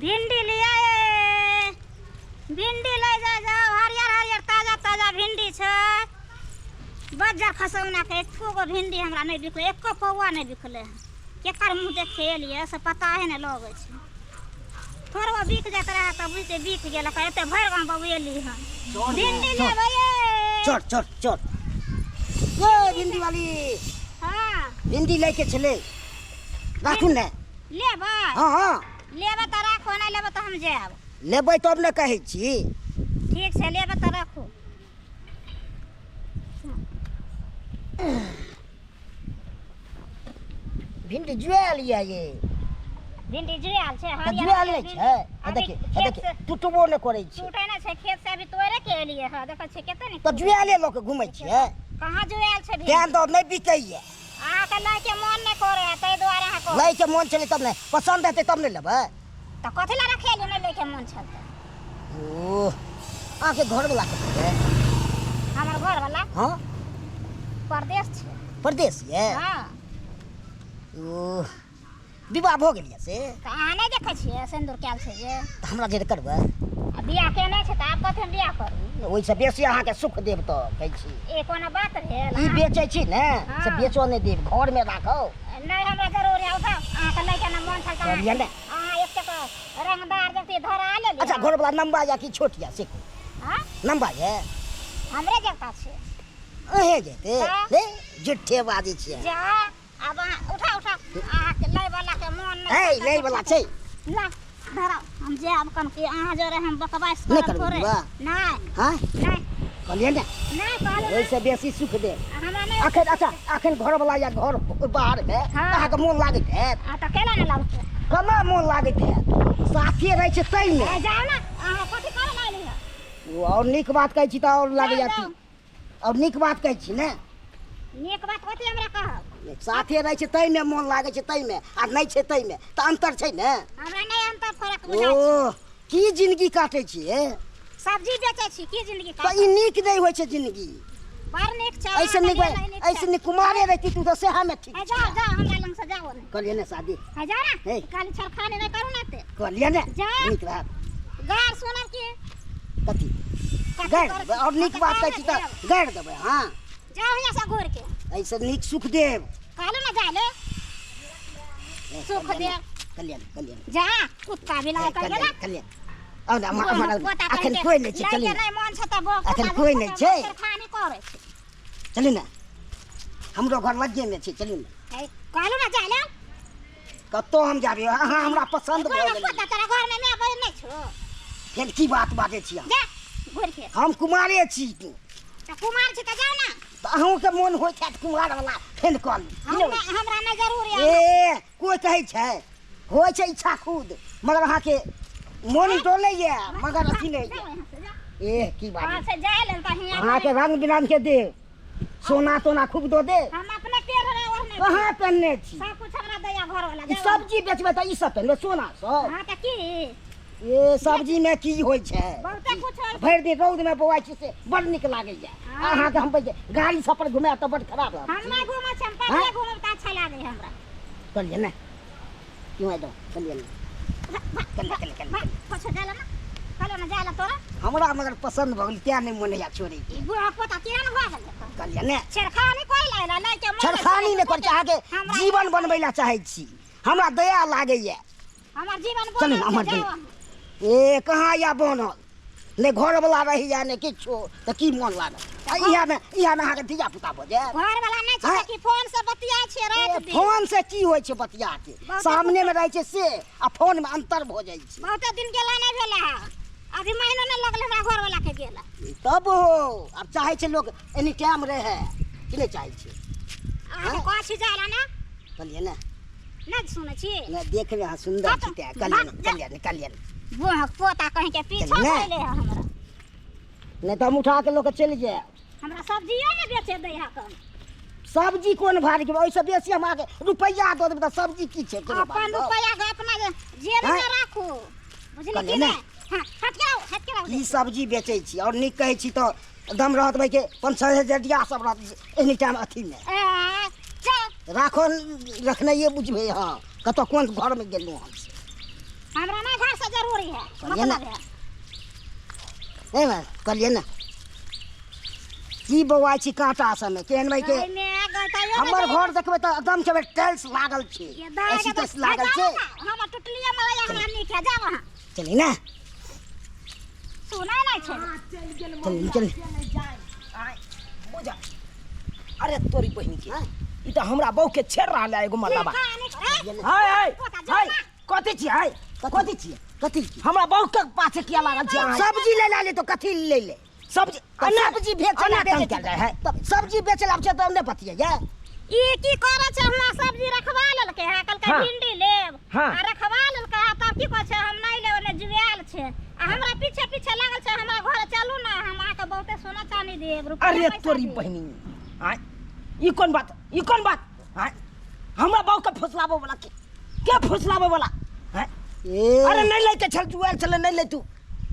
भिंडी लिया भिंडी ले जाओ हरियर हरियर ताजा ताजा भिंडी छै बजार खसौना के एको गो भिंडी हमरा नहीं बिकले एको पौआ नहीं बिकले केकर मुंह देखे एलिए से पता है नहीं लगे छै थोड़ा बिक जात रहा त बुझते बिक गेल एते भर गांव बउएली हन भिंडी लेबै चट चट चट ये भिंडी वाली हां भिंडी लेके चले राखू ने लेबै हां हां लेबै त राखो नहीं लेबै त हम जाब लेबै तब ने कहै छी ठीक छै लेबै त राखो भिंडी जुआल ये भिंडी जुआल छै हरियर जुआल नहीं छै देखिए टूटबो न करे छै टूटे ना छै खेत से अभी तोड़े के एलिए ह देखै छै केते नहीं तो जुआले लोक घुमै छै कहां जुआल छै ध्यान दो नहीं बिकैया आ के लै के मन नहीं करे तै दुआरे हा को लै के मन चले तब नहीं पसंद हेतै तब नहीं लेबै त कथि ला रखेलु नहीं लै के मन छल ओ आके घर वाला के हमर घर वाला हां परदेश छै परदेश ये हां ओ विवाह भ गेलिए से कहां नहीं देखै छियै सिंदूर कैल छै जे त हमरा जे करबै आ बियाह के नहीं छै त आप कथि बियाह करू ओइ से बेसी अहाँ के सुख देब त कहै छी ए कोना बात भेल ई बेचै छी ने से बेचो नहीं देब घर में राखो नहीं हमरा जरूर है उठा आ के लै के ना मन छल त लिया ने आ एक के रंगदार जति धरा ले अच्छा घर वाला नंबा या की छोटिया से हां नंबा है हमरे जगता छै अहे जेते ले झूठे बाजी छी जा अब उठा उठा आ के लै वाला के मन नहीं ए लै वाला छै ला धरा हम जे अब कन के अहाँ जो रहे हम बकवास नहीं कर करबी थोड़े बा नहीं हां नहीं कहलिए ने नहीं कहलो ओइ से बेसी सुख दे हमरा नहीं अखन अच्छा अखन घर वाला या घर बाहर में अहाँ के मन लागत है आ त केला नहीं लागत कमा मन लागत है साथी रहे छै तै में जाओ ना अहाँ कथि करे नहीं लिया और निक बात कहै छी त और लागे जाती और निक बात कहै छी ने नीक बात कथि हमरा कहब साथे रहे छै तै में मन लागे छै तै में आ नहीं छै तै में त अंतर छै ने हमरा नहीं अंतर फरक बुझाय ओ की जिंदगी काटै छिए सब्जी बेचै छी की जिंदगी त काट ई नीक नहीं होय छै जिंदगी बड़ नीक छै ऐसे निक ऐसे निक कुमारे रहती तू तो सेहा में ठीक जा जा हमरा लंग से जाओ नहीं कहलिए ने शादी है जा ना हे। काली छरखानी नहीं करू ना ते कहलिए ने जा। नीक रह गार सुनब की कथी गाड़ देबै और नीक बात कहै छी त गाड़ देबै हां जाओ यहाँ से घूर के ऐसे नीक सुख देव कहलो ना जा ले सुख दे कल्याण जा कुत्ता भी लाग कर गेला कल्याण औ ना हमरा अखन कोई नहीं छै चली नहीं मन छै त बक अखन कोई नहीं छै छरखानी करे छै चली ना हमरो घर लगे में छै चली ना कहलो ना जा ले कतो हम जाबे अहाँ हमरा पसंद भ गेल पता तेरा घर में मैं बैठ नहीं छो फेर की बात बाजै छी जा घूर के हम कुमारे छी तू त कुमार छी त जाओ ना त अहूँ के मन होय छै कुमार वाला फेन कॉल हमरा नहीं जरूर है ए कोई कहै छै होय छै इच्छा खुद मगर अहाँ के मन डोले ये मगर अथी नहीं ए की बात हां से जा ले त हिया अहाँ के रंग बिरंग के दे सोना तोना खूब दो दे हम अपने पेड़ रहे ओहने कहाँ पहनने छी सब कुछ हमरा दया घर वाला ई सब्जी बेचबे त ई सब पहनबे सोना सब हां त की ए सब्जी में की होय छै बहुते कुछ होय भर दिन रौद में बोआइ छी से बड़ निक लागे छै अहाँ के हम गाड़ी सब पर घुमे त बड़ खराब हम नहीं घूमे छ हम पहिले घूमे त अच्छा लागे हमरा कहलिए ना क्यों दो कहलिए ना कल पछ जाला ना कहलो ना जाला तोरा हमरा मगर पसंद भ गेल त्या नहीं मन या छोड़े ई बुआ पोता किरण हो गेल कहलिए ना छरखानी कोई लाइला नहीं के छरखानी ने कर चाहे के जीवन बनबै ला चाहे छी हमरा दया लागे ये हमर जीवन चलू ना हमर ए कहाँ या बनल ने घर वाला रही या ने किछो त की मन लागल इहा में अहाँ के धिया पुता भ जाय घर वाला नहीं छै कि फोन से बतिया छै रात दिन फोन से की होय छै बतिया के सामने में रहे छै से आ फोन में अंतर भ जाय छै बहुत दिन गेला नहीं भेला है अभी महीना नहीं लगल हमरा घर वाला के गेला तब हो अब चाहे छै लोग एनी टाइम रहे कि नहीं चाहे छै आ कोसी जाला ना कहलिए ना नहीं सुनै छी ना देख रहे सुंदर छी कल्याण बुआ पोता कहीं के पीछा भइले हमरा नहीं तो हम उठा के लोग चल जाए हमरा सब्जियो ने बेचे दे हा कम सब्जी कोन भारी के ओइसे बेसी हम आके रुपैया दो देब त सब्जी की छै अपन रुपैया के अपना जेब में राखू बुझली कि नहीं हां हट के ई सब्जी बेचै छी और नीक कहै छी तो दम रहत भाई के 5-6 जडिया सब रहत एनी टाइम अथी में राखो रखने ये बुझबे हां कतो कोन घर में गेलू हम हमरा ना घर से करी है करिए ना। मतलब है नहीं बस करिए ना की बौआ छी कांटा समय केहन भाई के एमे गतायो हमर घर देखबे त एकदम के टाइल्स लागल छै ऐसी तस लागल छै हम टुटलिया मलाया हमरा नीक है जा वहां चली ना सुनाय नहीं छै चल आय बुझा अरे तोरी बहिन के ई त हमरा बहू के छेड़ रहल है एगो मर्दाबा हाय हाय हाय कथि छी हाय कथि छी कथी हमरा बहू के पाछे किया लागल छै अहाँ? सब्जी ले तो कथी ले सब्जी सब्जी बेचला तंग चल रहा है सब्जी बेचला छै त ने पतिया या ई की करे छै हमरा सब्जी रखवा लेलकै है कल हाँ। भिंडी लेब हाँ। आ रखवा लेलकै है तब की कहै छै हम नहीं लेब ने जुआल छै आ हमरा पीछे पीछे लागल छै हमरा घर चलू ना हम आके बहुते सोना चांदी देब रुपया अरे पैसा तोरी देब। बहिनी आय ई कोन बात आय हमरा बहू के फुसलाबो वाला के फुसलाबो वाला आय अरे नहीं लेके चल जुआल चले नहीं ले तू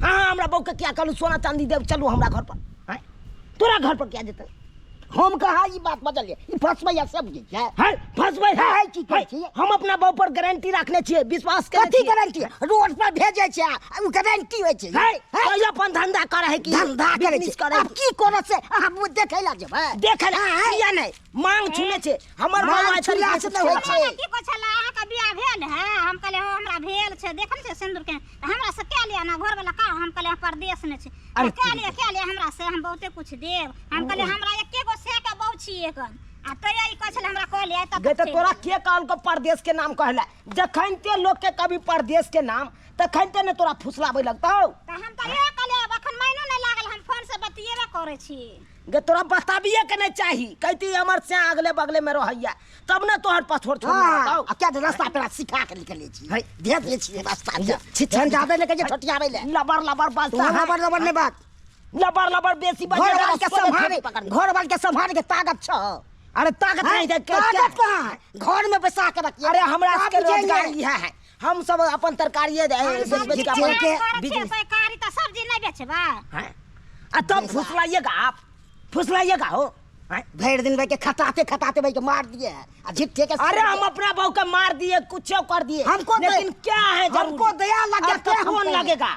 हाँ हमरा बहू के क्या करू सोना चांदी देव चलू हमरा घर पर आय तोरा घर पर क्या देते हम कहा ई बात बदलिए ई फसबै या सब्जी छै है फसबै है की कहै छी हम अपना बहू पर गारंटी रखने छिए विश्वास करे कथी गारंटी रोड पर भेजे छै उ गारंटी होय छै है कोई अपन धंधा करे है कि धंधा करे business छै अब की करे से अहाँ मुंह देखै ला जेबै देख ले किया नहीं मांग छूने छे हमर मांग बहू छूला से तऽ होइ छै। की कहै छला अहाँ के बियाह भेल है हम कहले हो हमरा भेल छै देखन छै सिंदूर के त हमरा से क्या लिया ना घर वाला का हम कहले परदेश ने छै अरे क्या लिया हमरा से हम बहुते कुछ देब हम कहले हमरा एके गो से के बहु छी एकन आ तैया ई कहै छला हमरा कहले त गे तो तोरा के काल को परदेश के नाम कहला जखन ते लोग के कभी परदेश के नाम तखन ते ने तोरा फुसलाबै लगतौ त हम त ए कहले अखन महीनो नहीं लागल हम फोन से बतियेबे करे छी गे तोरा बताबिए के नहीं चाही कहती हमर से अगले बगले में रहैया तब ने तोहर पासपोर्ट छोड़ हां बताओ क्या रास्ता पे सिखा के निकले छी है। दे दे छी रास्ता छिछन जाबे ले के छटियाबे ले लबर बात लबर ने बात लबर बेसी घर बजे वाल के संभाले घर वाल के संभाले के ताकत छ अरे ताकत नहीं दे ताकत कहां घर में बैसा के रखिए अरे हमरा आप के बुझेंगे। रोजगार यह है हम सब अपन तरकारी सब्जी का बिजनेस सरकारी त सब्जी नहीं बेचबा हैं आ तब फुसलाइएगा आप फुसलाइएगा हो हैं? भर दिन भाई के खटाते भाई के मार दिए आ झिट्ठे के अरे हम अपना बहू के मार दिए कुछ कर दिए हमको लेकिन क्या है जरूरी? हमको दया लगे आपका क्या हम कौन करें? लगेगा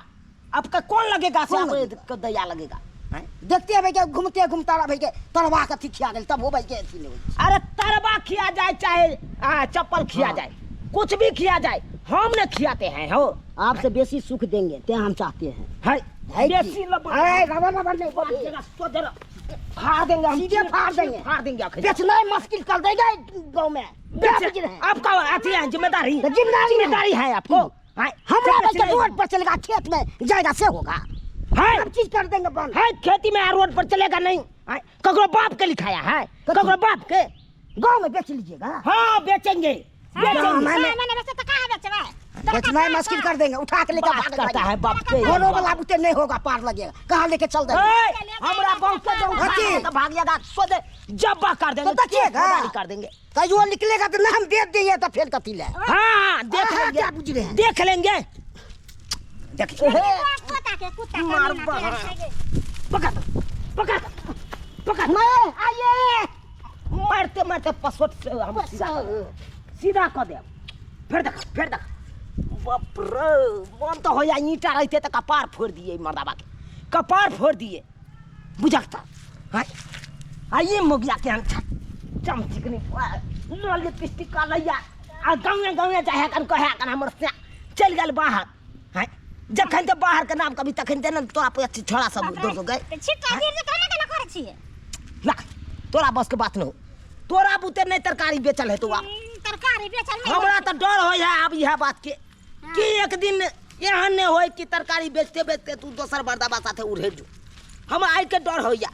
आपका कौन लगेगा से कौन आपको दया लगेगा हैं? देखते हैं भाई के घूमता रहा भाई के तरवा के थी खिया गेल तब हो भाई के अथी नहीं होई। अरे तरबा खिया जाए चाहे चप्पल खिया जाए कुछ भी खिया जाए हम न खियाते हैं हो आपसे बेसी सुख देंगे ते हम चाहते हैं है है कि? बेसी लबड़ अरे रबर नहीं बोलिए। जगह सो जरा फाड़ देंगे हम सीधे फाड़ देंगे। फाड़ देंगे आखिर बेचना ही मुश्किल कर देगा गांव में क्या बेच रहे हैं आपका अथी है जिम्मेदारी तो जिम्मेदारी है आपको हैं? हमारा भाई बेचना के ही- रोड पर चलेगा खेत में जाएगा से होगा है सब चीज कर देंगे बंद है खेती में रोड पर चलेगा नहीं हैं? ककरो बाप के लिखाया है ककरो बाप के गांव में बेच लीजिएगा हाँ बेचेंगे मैंने बेचे त कहां बेचबा बेचना ही मुश्किल कर देंगे उठा के लेकर बात भाग करता है बाप के घरों वाला बुते नहीं होगा पार लगेगा कहाँ लेके चल देंगे ए, हमरा बहुत के जो हटी। तो भाग जाएगा सोदे जब्बा कर देंगे तो बचिएगा। केस कर देंगे तो जो निकलेगा तो ना हम बेच देंगे तो फिर कथी ले हाँ देख हाँ, लेंगे क्या बुझ रहे हैं? देख लेंगे देखिए कुत्ता मार के बा। ना पकड़ पकड़ पकड़ मैं आइए मारते मारते पसोट से हम सीधा कर दे फिर देख बाप रे मन तो हो या ईंटा रहते तो कपार फोड़ दिए मर्दाबा के कपार फोड़ दिए बुझकता हाय आइए मोगिया के हम चमचिकनी लाल लिपस्टिक का लैया आ गाँव चाहे कन कहे कन हमर से चल गल बाहर हाय जखन ते बाहर के नाम कभी तखन ते न तोरा पे छोड़ा सब दूर गए छिट्टा गिर जे केना केना करे छिए ला तोरा बस के बात न हो तोरा बुते नहीं तरकारी बेचल है तो तरकारी बेचल नहीं हमरा तो डर हो है अब यह बात के कि एक दिन यहाँ ने हो कि तरकारी बेचते बेचते तू दोसर बर्दाबा साथे उड़े जो हम आज के डर हो या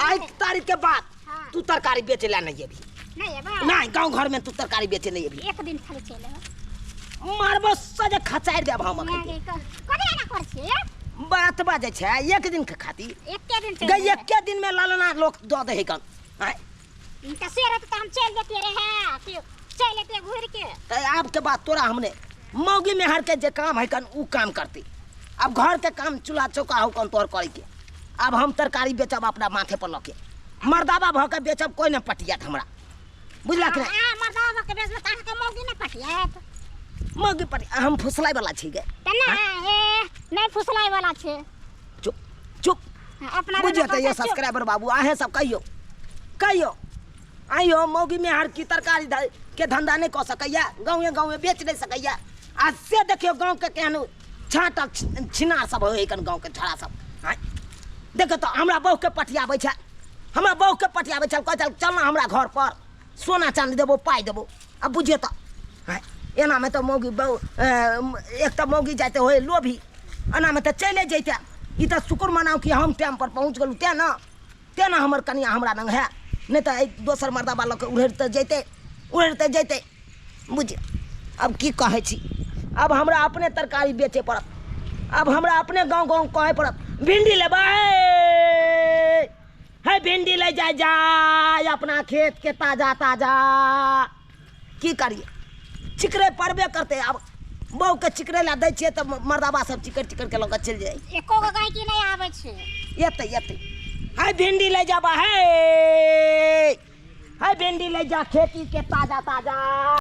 आज तारीख के बाद तू तरकारी बेचे ला नहीं अभी नहीं है बा नहीं गांव घर में तू तरकारी बेचे नहीं अभी एक दिन खाली चले मारबो सजे खचाड़ देब हम अखन कोने ना कर छिए बात बाजे छै एक दिन के खातिर एके दिन गई एक दिन में लालना लोग दो दे कन इनका शेर तो हम चल देते रहे कि चल लेते घूर के तो आपके बात तोरा हमने मौगी में हर के जे काम है कन ऊ काम करती अब घर के काम चूल्हा चौका हो कन तोर करे के अब हम तरकारी बेचब अपना माथे पर लके मर्दाबा भ के बेचब कोई न पटियात हमरा बुझला कि नहीं हां मर्दावा के बेच में के मौगी ना पटियात मौगी पर हम फुसलाई वाला छी गे तना ए नहीं फुसलाई वाला छे चुप चुप अपना बुझे तो ये सब्सक्राइबर बाबू आहे सब कहियो आइयो मौगी में हर की तरकारी के धंधा नहीं कर सकैया गाँव बेच नहीं सकैया आज से देखियो गाँव के केहन छाटा छिनार सब हो गाँव के छड़ा सब आय देखो तो हमरा बहू के पटियाबै छै हमरा बहू के पटियाबै छै कह चल ना हमरा घर पर सोना चांदी देबो पाई देबो अब बुझियो तो आय एना में तो मौगी बहू एक तो मौगी जाते हो लोभी एना में तो चले जैते ई तो शुक्र मनाओ कि हम टाइम पर पहुँच गेलू ते ना हमर कनिया हमरा लंग है नहीं तो दोसर मर्दा वाला के उड़ते जैते बुझिए अब की कहे छी अब हमरा अपने तरकारी बेचे पड़त अब हमरा अपने गाँव कहे पड़त भिंडी लेबै है भिंडी ले जा अपना खेत के ताजा की करिए चिकरे पड़बे करते अब बहू के चिकरे ला दै छियै तो मर्दाबा सब चिकर के लग चल जाए एको गो गाय की नहीं आवे छे एते है भिंडी ले जाबा है भिंडी ले जा खेती के ताजा